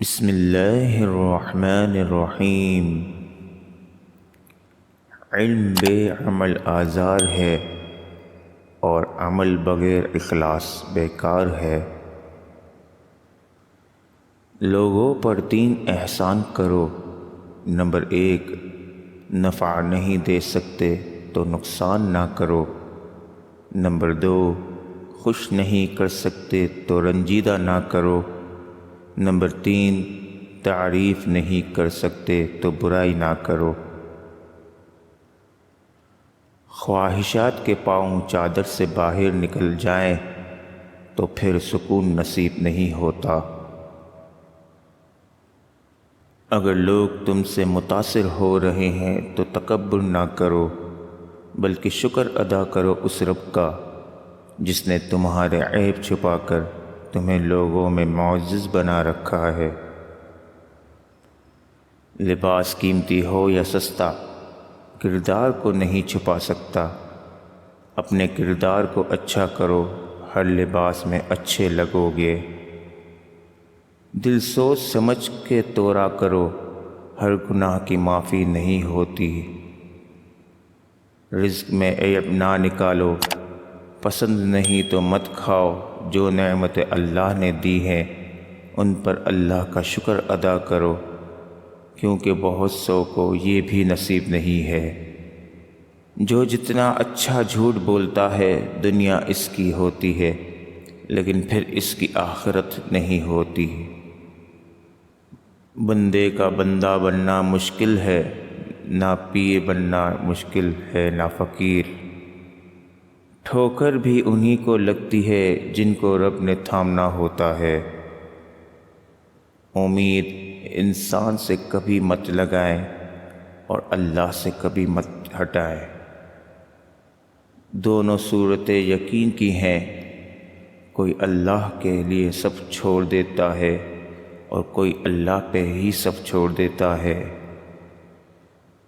بسم اللہ الرحمن الرحیم۔ علم بے عمل آزار ہے اور عمل بغیر اخلاص بیکار ہے۔ لوگوں پر 3 احسان کرو۔ نمبر 1، نفع نہیں دے سکتے تو نقصان نہ کرو۔ نمبر 2، خوش نہیں کر سکتے تو رنجیدہ نہ کرو۔ نمبر 3، تعریف نہیں کر سکتے تو برائی نہ کرو۔ خواہشات کے پاؤں چادر سے باہر نکل جائیں تو پھر سکون نصیب نہیں ہوتا۔ اگر لوگ تم سے متاثر ہو رہے ہیں تو تکبر نہ کرو، بلکہ شکر ادا کرو اس رب کا جس نے تمہارے عیب چھپا کر تمہیں لوگوں میں معزز بنا رکھا ہے۔ لباس قیمتی ہو یا سستا، کردار کو نہیں چھپا سکتا۔ اپنے کردار کو اچھا کرو، ہر لباس میں اچھے لگو گے۔ دل سوچ سمجھ کے توڑا کرو، ہر گناہ کی معافی نہیں ہوتی۔ رزق میں عیب نہ نکالو، پسند نہیں تو مت کھاؤ۔ جو نعمتیں اللہ نے دی ہیں ان پر اللہ کا شکر ادا کرو، کیونکہ بہت سو کو یہ بھی نصیب نہیں ہے۔ جو جتنا اچھا جھوٹ بولتا ہے دنیا اس کی ہوتی ہے، لیکن پھر اس کی آخرت نہیں ہوتی۔ بندے کا بندہ بننا مشکل ہے، نہ پیر بننا مشکل ہے نہ فقیر۔ ٹھوکر بھی انہی کو لگتی ہے جن کو رب نے تھامنا ہوتا ہے۔ امید انسان سے کبھی مت لگائیں اور اللہ سے کبھی مت ہٹائیں۔ دونوں صورتیں یقین کی ہیں، کوئی اللہ کے لیے سب چھوڑ دیتا ہے اور کوئی اللہ پہ ہی سب چھوڑ دیتا ہے۔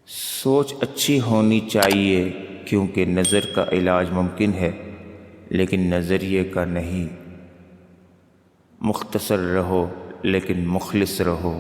سوچ اچھی ہونی چاہیے، کیونکہ نظر کا علاج ممکن ہے لیکن نظریے کا نہیں۔ مختصر رہو لیکن مخلص رہو۔